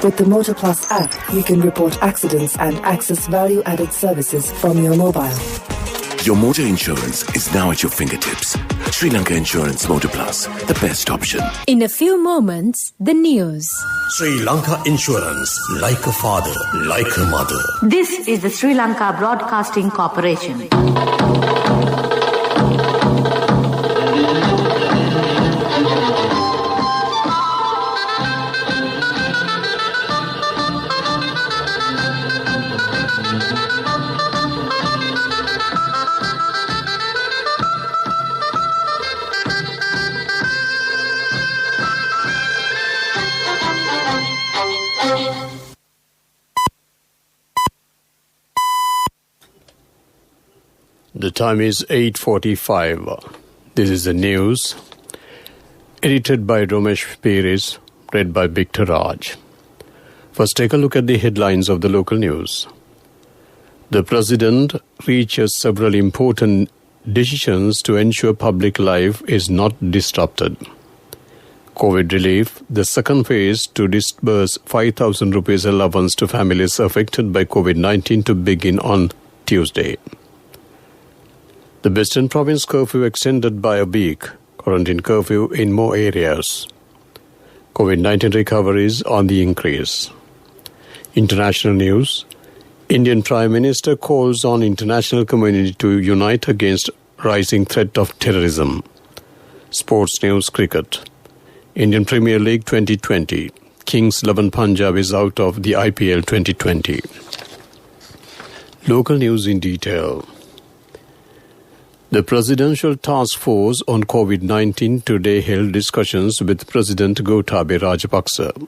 With the Motor Plus app, you can report accidents and access value-added services from your mobile. Your motor insurance is now at your fingertips. Sri Lanka Insurance Motor Plus, the best option. In a few moments, the news. Sri Lanka Insurance, like a father, like a mother. This is the Sri Lanka Broadcasting Corporation. The time is 8:45. This is the news. Edited by Romesh Peris, read by Victor Raj. First, take a look at the headlines of the local news. The President reaches several important decisions to ensure public life is not disrupted. COVID relief, the second phase to disburse 5,000 rupees allowance to families affected by COVID-19 to begin on Tuesday. The Western Province curfew extended by a week, quarantine curfew in more areas. COVID-19 recoveries on the increase. International news. Indian Prime Minister calls on international community to unite against rising threat of terrorism. Sports news. Cricket. Indian Premier League 2020. Kings 11 Punjab is out of the IPL 2020. Local news in detail. The Presidential Task Force on COVID-19 today held discussions with President Gotabaya Rajapaksa.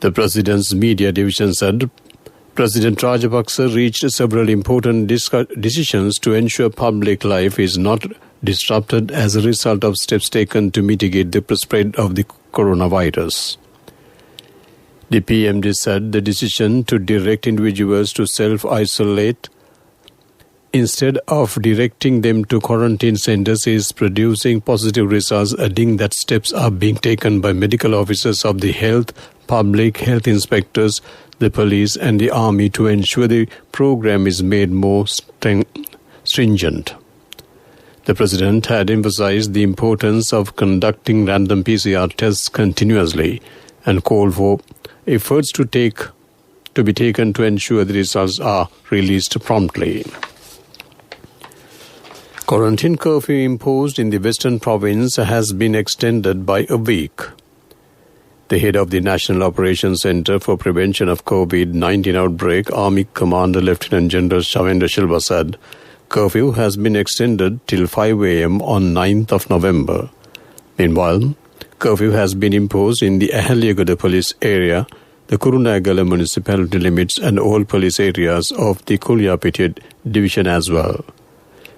The President's media division said President Rajapaksa reached several important decisions to ensure public life is not disrupted as a result of steps taken to mitigate the spread of the coronavirus. The PMD said the decision to direct individuals to self-isolate instead of directing them to quarantine centers is producing positive results, adding that steps are being taken by medical officers of the health, public health inspectors, the police and the army to ensure the program is made more stringent. The President had emphasized the importance of conducting random PCR tests continuously and called for efforts to be taken to ensure the results are released promptly. Quarantine curfew imposed in the Western Province has been extended by a week. The head of the National Operations Centre for Prevention of COVID-19 Outbreak, Army Commander Lieutenant General Shavendra Silva said, curfew has been extended till 5 a.m. on 9th of November. Meanwhile, curfew has been imposed in the Ahaliagada police area, the Kurunegala municipality limits and all police areas of the Kulyapitiya division as well.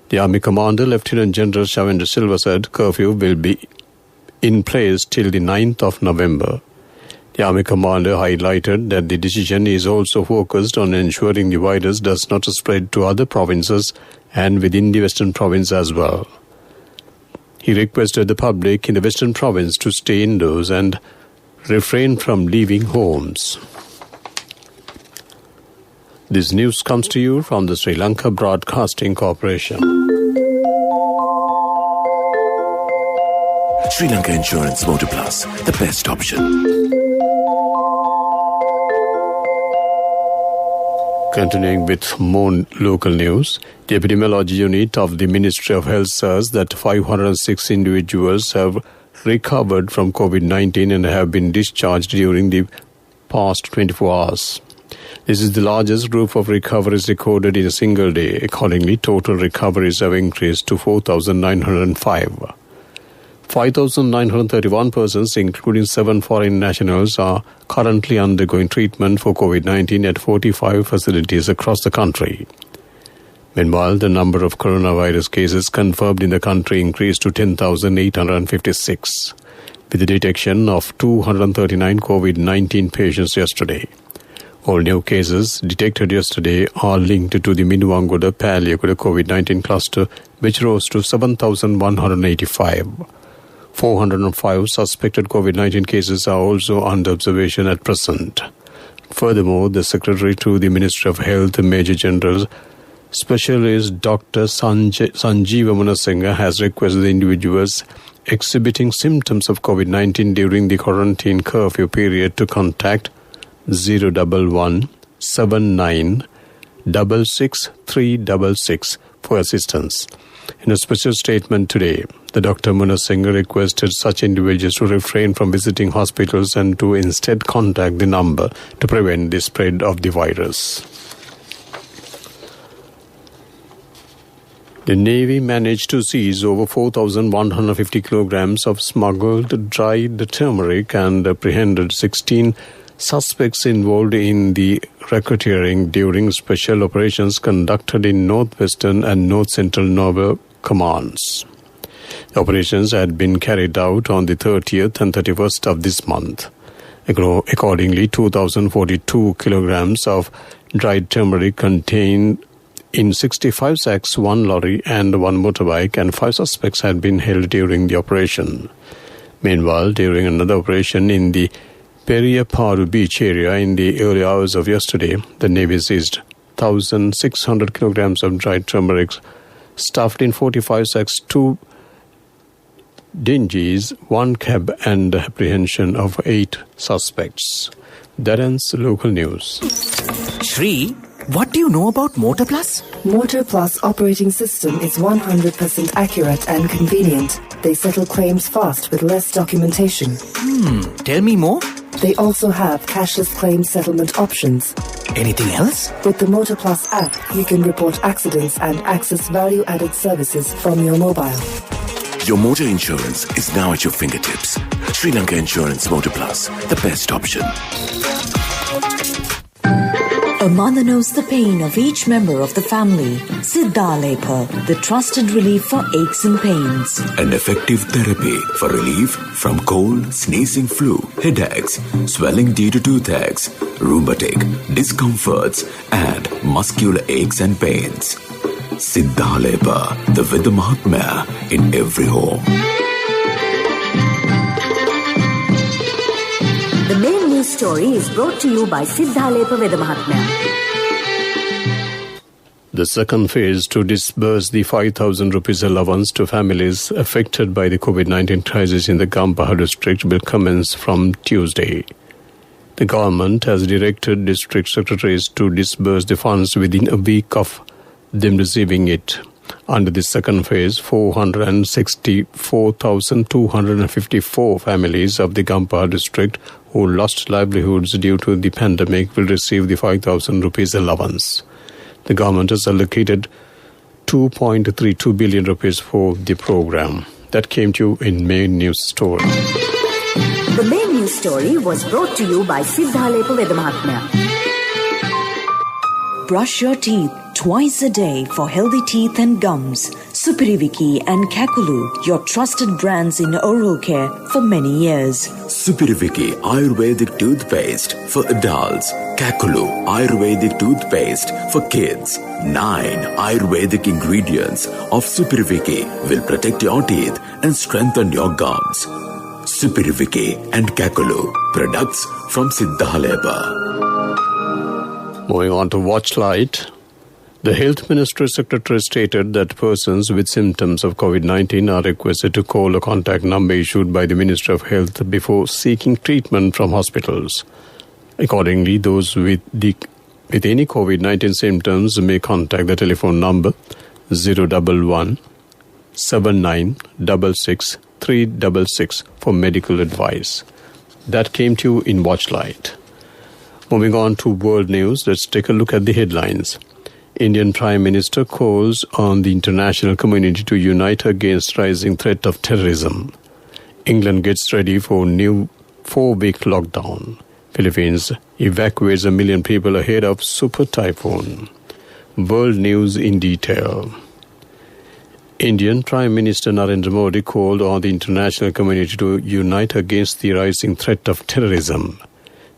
The Army Commander Lieutenant General Shavendra Silva said curfew will be in place till the 9th of November. The Army Commander highlighted that the decision is also focused on ensuring the virus does not spread to other provinces and within the Western Province as well. He requested the public in the Western Province to stay indoors and refrain from leaving homes. This news comes to you from the Sri Lanka Broadcasting Corporation. Sri Lanka Insurance Motor Plus, the best option. Continuing with more local news, the epidemiology unit of the Ministry of Health says that 506 individuals have recovered from COVID-19 and have been discharged during the past 24 hours. This is the largest group of recoveries recorded in a single day. Accordingly, total recoveries have increased to 4,905. 5,931 persons, including 7 foreign nationals, are currently undergoing treatment for COVID-19 at 45 facilities across the country. Meanwhile, the number of coronavirus cases confirmed in the country increased to 10,856, with the detection of 239 COVID-19 patients yesterday. All new cases detected yesterday are linked to the Minuwangoda Paliyagoda COVID-19 cluster, which rose to 7,185. 405 suspected COVID-19 cases are also under observation at present. Furthermore, the Secretary to the Ministry of Health, Major General Specialist Dr. Sanjeeva Munasinghe has requested the individuals exhibiting symptoms of COVID-19 during the quarantine curfew period to contact 011 79 66 366 for assistance. In a special statement today, the Dr. Munasinghe requested such individuals to refrain from visiting hospitals and to instead contact the number to prevent the spread of the virus. The Navy managed to seize over 4,150 kilograms of smuggled dried turmeric and apprehended 16 suspects involved in the racketeering during special operations conducted in northwestern and north-central NOV commands. The operations had been carried out on the 30th and 31st of this month. Accordingly, 2,042 kilograms of dried turmeric contained in 65 sacks, 1 lorry and 1 motorbike, and 5 suspects had been held during the operation. Meanwhile, during another operation in the Periyaparu beach area in the early hours of yesterday, the Navy seized 1,600 kilograms of dried turmeric stuffed in 45 sacks, 2 dinghies, 1 cab, and the apprehension of 8 suspects. That ends local news. Shri, what do you know about Motor Plus? Motor Plus operating system is 100% accurate and convenient. They settle claims fast with less documentation. Tell me more. They also have cashless claim settlement options. Anything else? With the Motor Plus app, you can report accidents and access value-added services from your mobile. Your motor insurance is now at your fingertips. Sri Lanka Insurance Motor Plus, the best option. A mother knows the pain of each member of the family. Siddhalepa, the trusted relief for aches and pains. An effective therapy for relief from cold, sneezing, flu, headaches, swelling due to toothaches, rheumatic, discomforts, and muscular aches and pains. Siddhalepa, the Vidya Mahatmya in every home. The main news story is brought to you by Siddhalepa Vidya Mahatmya. The second phase to disburse the 5,000 rupees allowance to families affected by the COVID-19 crisis in the Gampaha district will commence from Tuesday. The government has directed district secretaries to disburse the funds within a week of them receiving it. Under the second phase, 464,254 families of the Gampaha district who lost livelihoods due to the pandemic will receive the 5,000 rupees allowance. The government has allocated 2.32 billion rupees for the program. That came to you in main news story. The main news story was brought to you by Siddhalepa Vidya Mahatmya. Brush your teeth twice a day for healthy teeth and gums. Supiriviki and Kakulu, your trusted brands in oral care for many years. Supiriviki Ayurvedic toothpaste for adults. Kakulu Ayurvedic toothpaste for kids. 9 Ayurvedic ingredients of Supiriviki will protect your teeth and strengthen your gums. Supiriviki and Kakulu, products from Siddhalepa. Moving on to Watchlight. The Health Ministry Secretary stated that persons with symptoms of COVID-19 are requested to call a contact number issued by the Ministry of Health before seeking treatment from hospitals. Accordingly, those with any COVID-19 symptoms may contact the telephone number 011 79 66 366 for medical advice. That came to you in Watchlight. Moving on to world news, let's take a look at the headlines. Indian Prime Minister calls on the international community to unite against rising threat of terrorism. England gets ready for new 4-week lockdown. Philippines evacuates 1 million people ahead of super typhoon. World news in detail. Indian Prime Minister Narendra Modi called on the international community to unite against the rising threat of terrorism.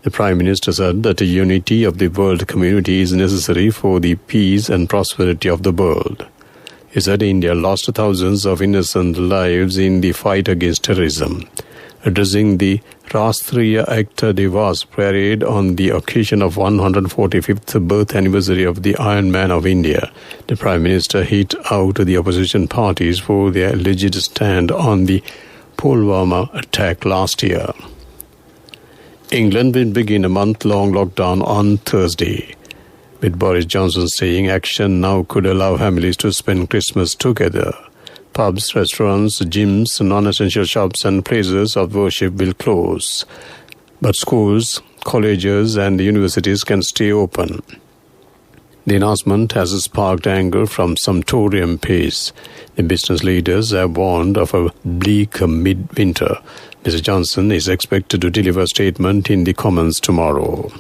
The Prime Minister said that the unity of the world community is necessary for the peace and prosperity of the world. He said India lost thousands of innocent lives in the fight against terrorism. Addressing the Rashtriya Ekta Divas parade on the occasion of 145th birth anniversary of the Iron Man of India, the Prime Minister hit out the opposition parties for their alleged stand on the Pulwama attack last year. England will begin a month-long lockdown on Thursday, with Boris Johnson saying action now could allow families to spend Christmas together. Pubs, restaurants, gyms, non-essential shops and places of worship will close, but schools, colleges and universities can stay open. The announcement has sparked anger from some Tory MPs. The business leaders have warned of a bleak midwinter. Mr. Johnson is expected to deliver a statement in the Commons tomorrow.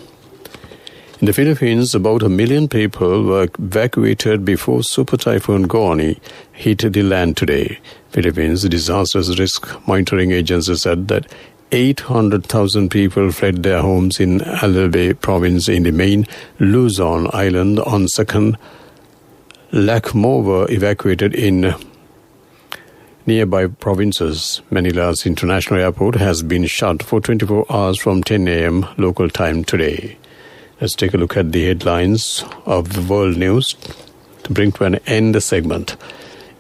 In the Philippines, about 1 million people were evacuated before Super Typhoon Goni hit the land today. Philippines Disasters Risk Monitoring Agency said that 800,000 people fled their homes in Albay province in the main Luzon island on second. Lakh more were evacuated in nearby provinces. Manila's international airport has been shut for 24 hours from 10 a.m. local time today. Let's take a look at the headlines of the world news to bring to an end the segment.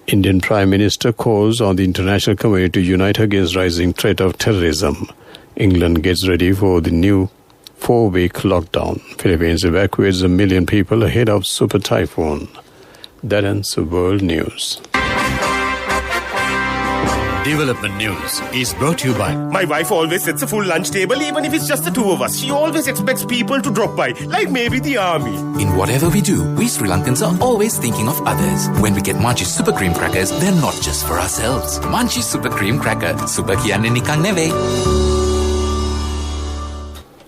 Indian Prime Minister calls on the international community to unite against rising threat of terrorism. England gets ready for the new 4-week lockdown. Philippines evacuates 1 million people ahead of Super Typhoon. That ends the world news. Development News is brought to you by... My wife always sets a full lunch table even if it's just the two of us. She always expects people to drop by, like maybe the army. In whatever we do, we Sri Lankans are always thinking of others. When we get Munchie's Super Cream Crackers, they're not just for ourselves. Munchie's Super Cream Cracker. Super kiyanne nikang neve.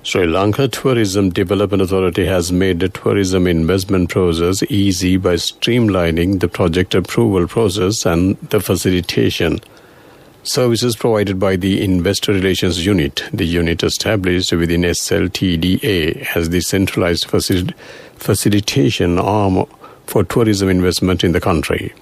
Sri Lanka Tourism Development Authority has made the tourism investment process easy by streamlining the project approval process and the facilitation services provided by the Investor Relations Unit. The unit established within SLTDA as the centralized facilitation arm for tourism investment in the country.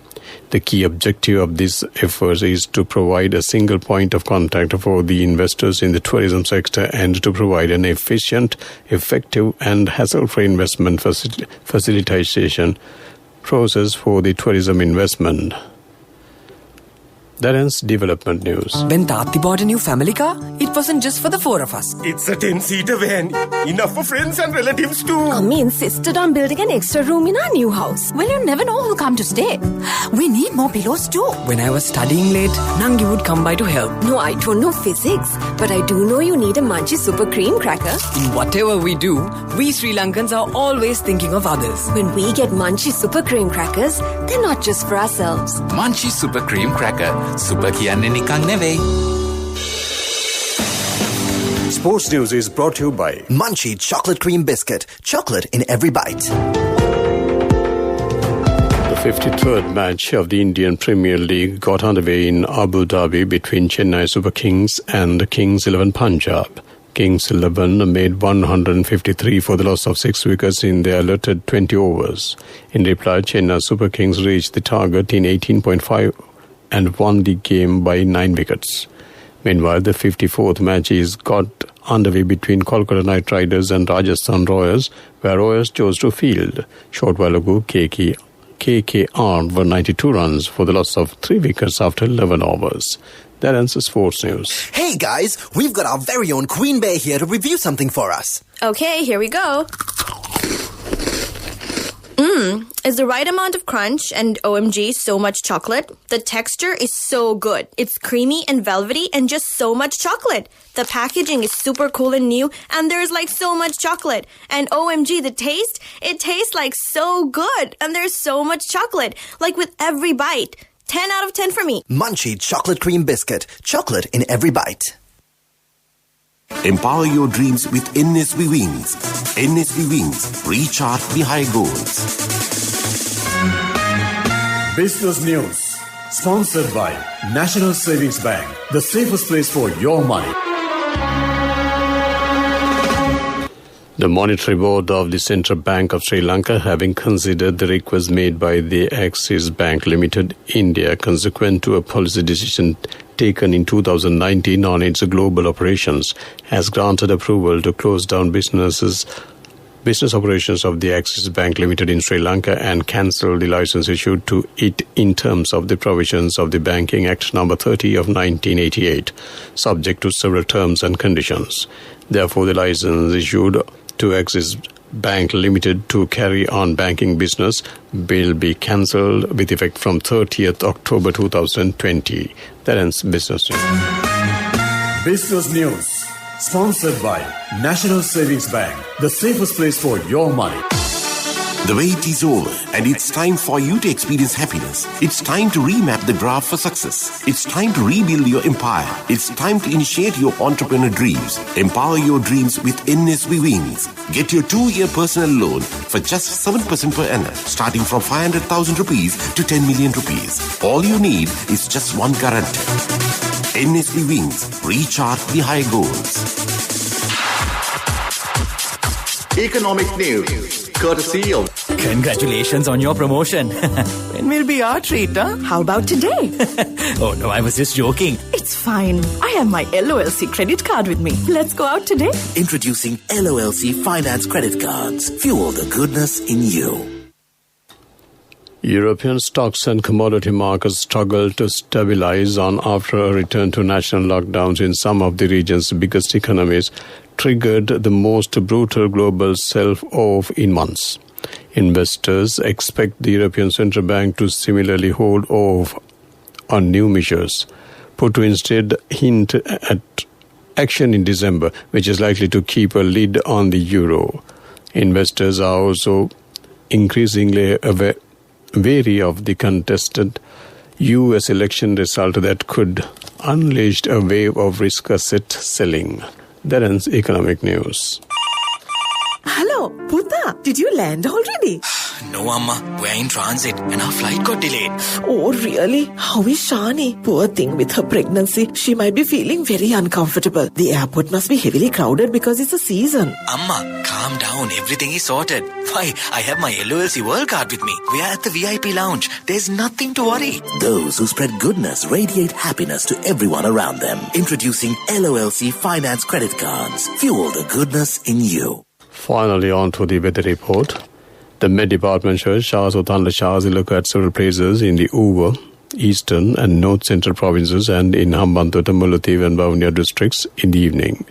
The key objective of this effort is to provide a single point of contact for the investors in the tourism sector and to provide an efficient, effective and hassle-free investment facilitation process for the tourism investment. That ends Development News. When Tati bought a new family car, it wasn't just for the four of us. It's a 10-seater van. Enough for friends and relatives too. Mummy insisted on building an extra room in our new house. Well, you never know who'll come to stay. We need more pillows too. When I was studying late, Nangi would come by to help. No, I don't know physics, but I do know you need a Munchie Super Cream Cracker. In whatever we do, we Sri Lankans are always thinking of others. When we get Munchie Super Cream Crackers, they're not just for ourselves. Munchie Super Cream Cracker. Super kiyanne nikang neve. Sports News is brought to you by Munchie Chocolate Cream Biscuit. Chocolate in every bite. The 53rd match of the Indian Premier League got underway in Abu Dhabi between Chennai Super Kings and Kings 11 Punjab. Kings 11 made 153 for the loss of 6 wickets in their allotted 20 overs. In reply, Chennai Super Kings reached the target in 18.5 and won the game by 9 wickets. Meanwhile, the 54th match is got underway between Kolkata Knight Riders and Rajasthan Royals, where Royals chose to field. Short while ago, KKR were 92 runs for the loss of 3 wickets after 11 overs. That ends the sports news. Hey guys, we've got our very own Queen Bear here to review something for us. Okay, here we go. Is the right amount of crunch and OMG so much chocolate. The texture is so good. It's creamy and velvety and just so much chocolate. The packaging is super cool and new and there's like so much chocolate. And OMG, the taste, it tastes like so good and there's so much chocolate. Like with every bite. 10 out of 10 for me. Munchie Chocolate Cream Biscuit. Chocolate in every bite. Empower your dreams with NSV Wings. NSV Wings. Reach out the high goals. Business News, sponsored by National Savings Bank, the safest place for your money. The Monetary Board of the Central Bank of Sri Lanka, having considered the request made by the Axis Bank Limited India consequent to a policy decision taken in 2019 on its global operations, has granted approval to close down business operations of the Axis Bank Limited in Sri Lanka and cancel the license issued to it in terms of the provisions of the Banking Act No. 30 of 1988, subject to several terms and conditions. Therefore, the license issued to Axis Bank Limited to carry on banking business will be cancelled with effect from 30th October 2020. That ends Business News. Business News. Sponsored by National Savings Bank, the safest place for your money. The wait is over, and it's time for you to experience happiness. It's time to remap the graph for success. It's time to rebuild your empire. It's time to initiate your entrepreneur dreams. Empower your dreams with NSB Wings. Get your 2-year personal loan for just 7% per annum, starting from 500,000 rupees to 10 million rupees. All you need is just one guarantee. NSB Wings. Recharge the high goals. Economic news, courtesy of... Congratulations on your promotion. When will be our treat, huh? How about today? Oh no, I was just joking. It's fine. I have my LOLC credit card with me. Let's go out today. Introducing LOLC Finance Credit Cards. Fuel the goodness in you. European stocks and commodity markets struggled to stabilize on after a return to national lockdowns in some of the region's biggest economies triggered the most brutal global sell-off in months. Investors expect the European Central Bank to similarly hold off on new measures, but to instead hint at action in December, which is likely to keep a lid on the euro. Investors are also increasingly wary of the contested US election result that could unleash a wave of risk asset selling. That ends Economic News. Hello, Puta. Did you land already? No, Amma. We're in transit and our flight got delayed. Oh, really? How is Shani? Poor thing with her pregnancy. She might be feeling very uncomfortable. The airport must be heavily crowded because it's a season. Amma, calm down. Everything is sorted. Why, I have my LOLC World Card with me. We are at the VIP lounge. There's nothing to worry. Those who spread goodness radiate happiness to everyone around them. Introducing LOLC Finance Credit Cards. Fuel the goodness in you. Finally, on to the weather report. The Met Department shows showers or thunder showers will occur at several places in the Uva, Eastern and North Central provinces and in Hambantota, Mullaitivu and Vavuniya districts in the evening.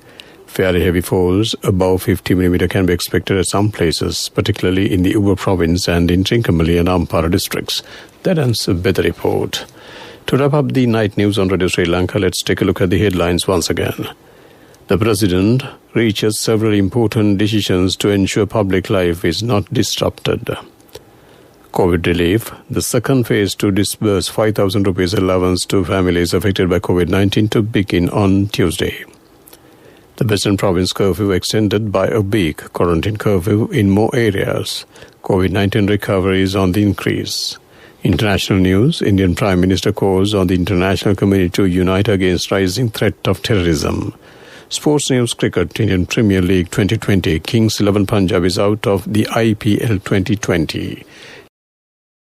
Fairly heavy falls above 50 mm can be expected at some places, particularly in the Uva province and in Trincomalee and Ampara districts. That ends the weather report. To wrap up the night news on Radio Sri Lanka, let's take a look at the headlines once again. The President reaches several important decisions to ensure public life is not disrupted. COVID relief. The second phase to disburse 5,000 rupees allowance to families affected by COVID-19 to begin on Tuesday. The Western Province curfew extended by a week. Quarantine curfew in more areas. COVID-19 recovery is on the increase. International news. Indian Prime Minister calls on the international community to unite against rising threat of terrorism. Sports news. Cricket. Indian Premier League 2020. Kings 11 Punjab is out of the IPL 2020.